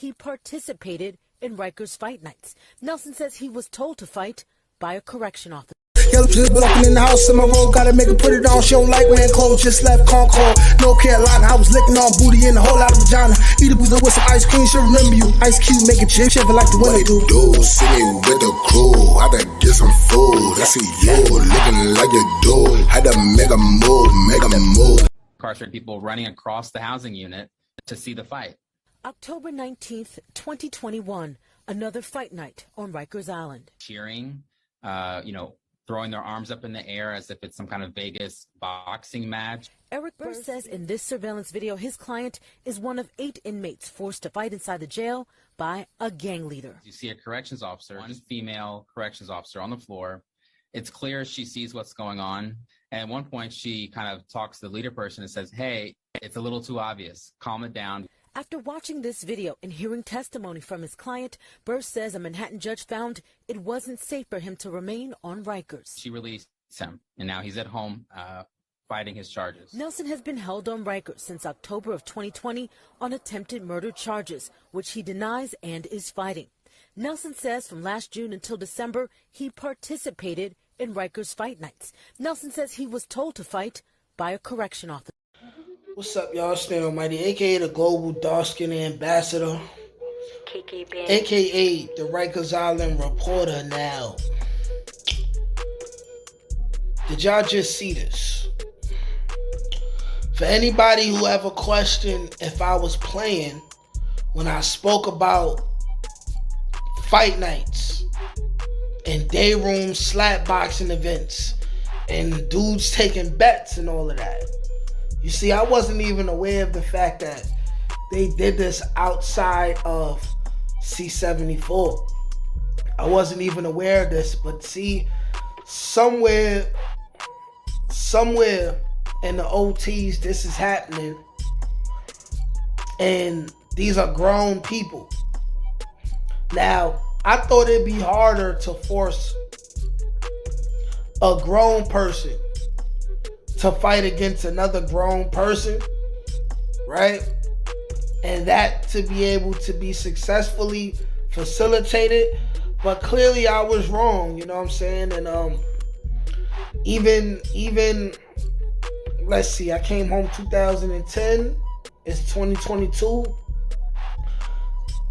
he participated in Rikers fight nights. Nelson says he was told to fight by a correction officer. Yellow just blocking in the house in my road, gotta make her put it on. She don't like wearing clothes, just left Concord, North Carolina. I was licking on booty in a whole lot of vagina. Eat a boozer with some ice cream, she'll remember you. Ice Cube make a jig, shiver like the winter do. See me with the crew, I had to get some food. I see you looking like you do. Had to make a move. Incarcerated people running across the housing unit to see the fight. October 19th, 2021, another fight night on Rikers Island. Cheering, throwing their arms up in the air as if it's some kind of Vegas boxing match. Eric Burr says in this surveillance video, his client is one of 8 inmates forced to fight inside the jail by a gang leader. You see a corrections officer, one female corrections officer on the floor. It's clear she sees what's going on. And at one point, she kind of talks to the leader person and says, hey, it's a little too obvious. Calm it down. After watching this video and hearing testimony from his client, Burr says a Manhattan judge found it wasn't safe for him to remain on Rikers. She released him, and now he's at home fighting his charges. Nelson has been held on Rikers since October of 2020 on attempted murder charges, which he denies and is fighting. Nelson says from last June until December, he participated in Rikers fight nights. Nelson says he was told to fight by a correction officer. What's up, y'all? Stan Almighty, a.k.a. the Global Dark-Skinned Ambassador, a.k.a. the Rikers Island Reporter now. Did y'all just see this? For anybody who ever questioned if I was playing when I spoke about fight nights and day room slap boxing events and dudes taking bets and all of that. You see, I wasn't even aware of the fact that they did this outside of C-74. I wasn't even aware of this, but see, somewhere in the OTs, this is happening, and these are grown people. Now, I thought it'd be harder to force a grown person to fight against another grown person, right? And that to be able to be successfully facilitated. But clearly I was wrong, you know what I'm saying? And even let's see, I came home 2010, it's 2022.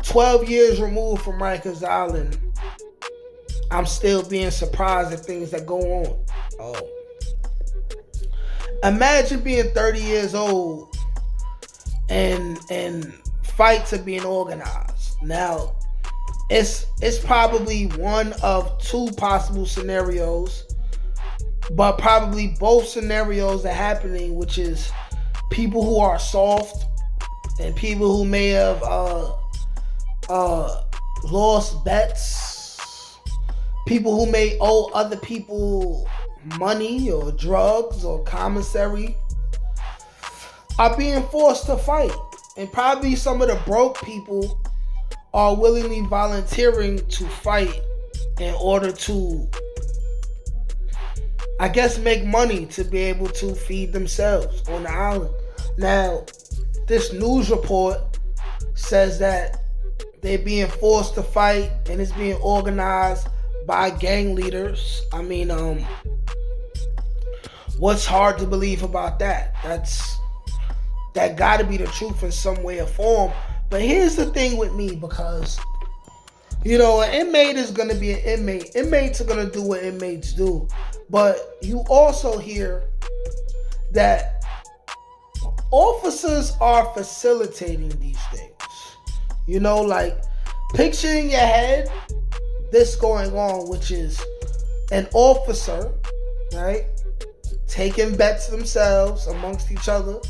12 years removed from Rikers Island, I'm still being surprised at things that go on. Imagine being 30 years old and fights are being organized. Now, it's probably one of 2 possible scenarios, but probably both scenarios are happening, which is people who are soft and people who may have lost bets, people who may owe other people money or drugs or commissary, are being forced to fight. And probably some of the broke people are willingly volunteering to fight in order to, I guess, make money to be able to feed themselves on the island. Now, this news report says that they're being forced to fight and it's being organized by gang leaders. I mean, what's hard to believe about that? That gotta be the truth in some way or form. But here's the thing with me, because, you know, an inmate is gonna be an inmate. Inmates are gonna do what inmates do. But you also hear that officers are facilitating these things. You know, like, picture in your head this going on, which is an officer, right, taking bets themselves amongst each other,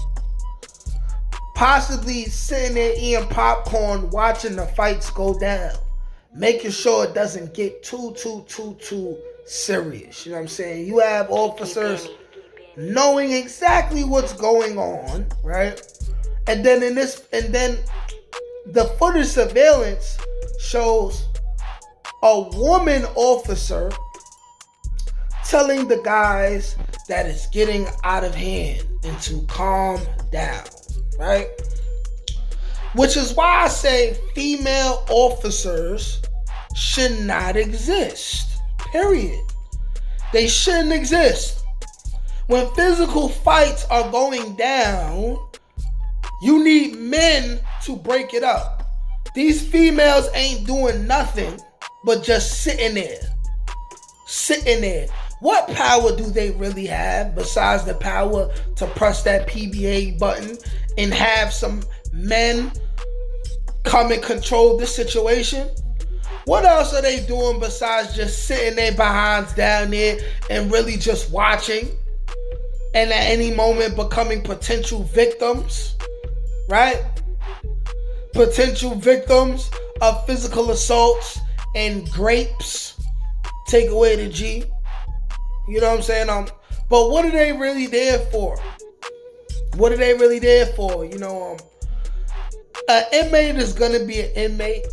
possibly sitting there eating popcorn, watching the fights go down, making sure it doesn't get too serious. You know what I'm saying? You have officers knowing exactly what's going on, right? And then the footage surveillance shows a woman officer telling the guys that it's getting out of hand and to calm down, right? Which is why I say female officers should not exist. Period. They shouldn't exist. When physical fights are going down, you need men to break it up. These females ain't doing nothing but just sitting there. Sitting there. What power do they really have besides the power to press that PBA button and have some men come and control this situation? What else are they doing besides just sitting their behinds down there and really just watching and at any moment becoming potential victims, right? Potential victims of physical assaults and grapes. Take away the G. You know what I'm saying? But what are they really there for? What are they really there for? You know, an inmate is gonna be an inmate,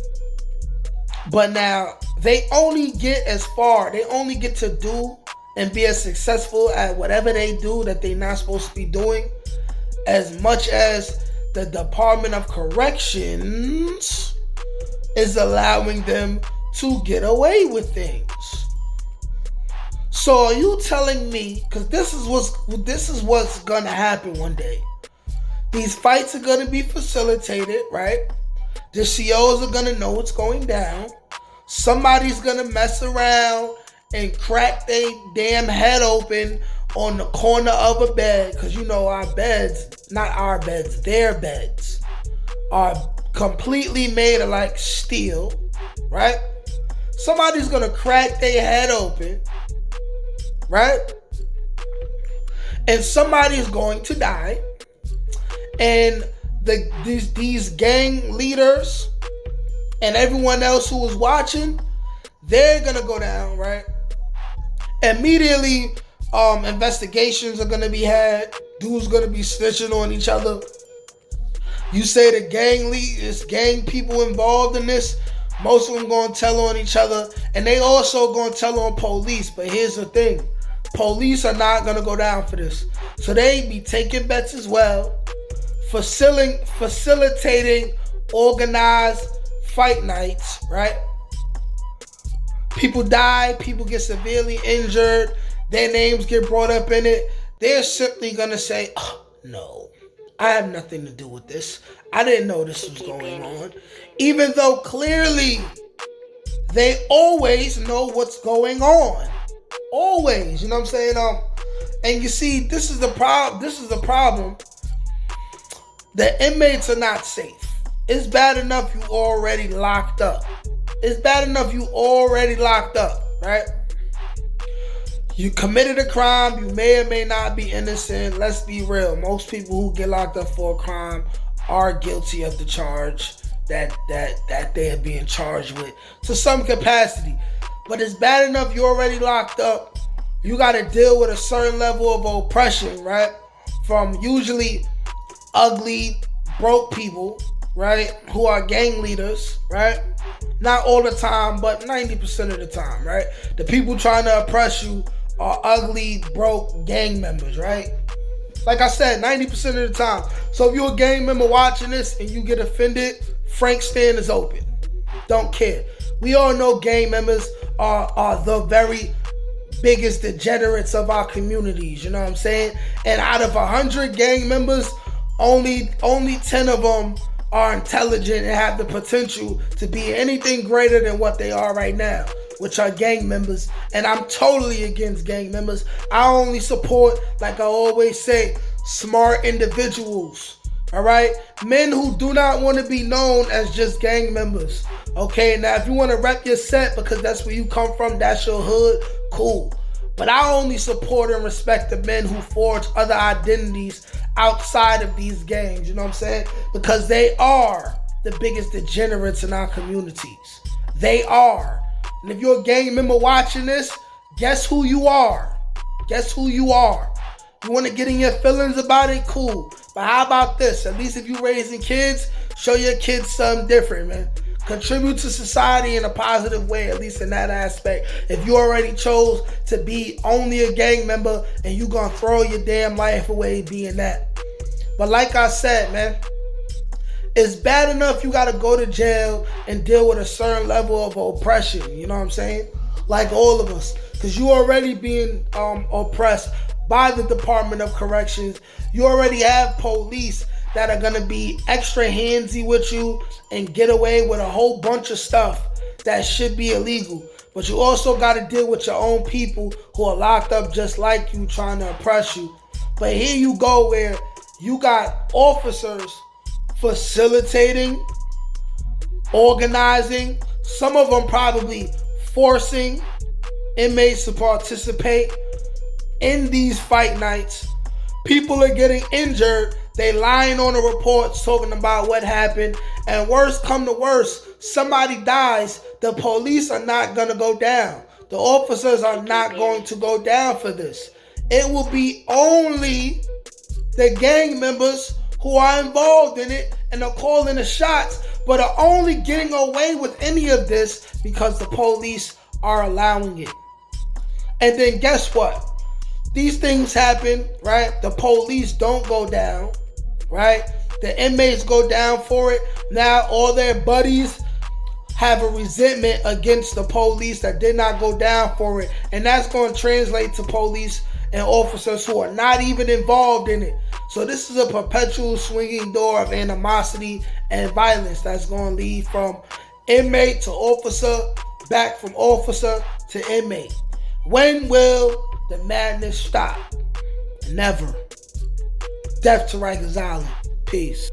but now they only get as far. They only get to do and be as successful at whatever they do that they're not supposed to be doing, as much as the Department of Corrections is allowing them to get away with things. So are you telling me, because this is what's gonna happen one day. These fights are gonna be facilitated, right? The COs are gonna know what's going down. Somebody's gonna mess around and crack their damn head open on the corner of a bed, because you know our beds, not our beds, their beds are completely made of like steel, right? Somebody's gonna crack their head open, right? And somebody is going to die. And these gang leaders and everyone else who was watching, they're gonna go down, right? Immediately, investigations are gonna be had. Dudes gonna be snitching on each other. You say the gang leaders, gang people involved in this, most of them gonna tell on each other, and they also gonna tell on police. But here's the thing: police are not gonna go down for this, so they be taking bets as well, facilitating organized fight nights, right? People die, people get severely injured, their names get brought up in it. They're simply gonna say, oh, no, I have nothing to do with this. I didn't know this was going on. Even though clearly they always know what's going on. Always, you know what I'm saying? And you see, this is the problem. The inmates are not safe. It's bad enough you already locked up. Right? You committed a crime. You may or may not be innocent. Let's be real. Most people who get locked up for a crime are guilty of the charge that they are being charged with to some capacity. But it's bad enough you're already locked up. You got to deal with a certain level of oppression, right? From usually ugly, broke people, right? Who are gang leaders, right? Not all the time, but 90% of the time, right? The people trying to oppress you are ugly, broke gang members, right? Like I said, 90% of the time. So if you're a gang member watching this and you get offended, Frank's stand is open. Don't care. We all know gang members are the very biggest degenerates of our communities, you know what I'm saying? And out of 100 gang members, only 10 of them are intelligent and have the potential to be anything greater than what they are right now, which are gang members. And I'm totally against gang members. I only support, like I always say, smart individuals. All right? Men who do not want to be known as just gang members. Okay, now if you want to rep your set because that's where you come from, that's your hood, cool. But I only support and respect the men who forge other identities outside of these gangs, you know what I'm saying? Because they are the biggest degenerates in our communities. They are. And if you're a gang member watching this, guess who you are? Guess who you are? You want to get in your feelings about it? Cool. But how about this? At least if you're raising kids, show your kids something different, man. Contribute to society in a positive way, at least in that aspect. If you already chose to be only a gang member and you gonna throw your damn life away being that. But like I said, man, It's bad enough you got to go to jail and deal with a certain level of oppression. You know what I'm saying? Like all of us. Because you already being oppressed by the Department of Corrections. You already have police that are going to be extra handsy with you and get away with a whole bunch of stuff that should be illegal. But you also got to deal with your own people who are locked up just like you, trying to oppress you. But here you go where you got officers facilitating, organizing, some of them probably forcing inmates to participate in these fight nights. People are getting injured. They lying on the reports talking about what happened. And worse come to worse, somebody dies. The police are not going to go down. The officers are not going to go down for this. It will be only the gang members who are involved in it and are calling the shots, but are only getting away with any of this because the police are allowing it. And then guess what? These things happen, right? The police don't go down, right? The inmates go down for it. Now all their buddies have a resentment against the police that did not go down for it. And that's going to translate to police and officers who are not even involved in it. So this is a perpetual swinging door of animosity and violence that's going to lead from inmate to officer, back from officer to inmate. When will the madness stop? Never. Death to Rikers Island. Peace.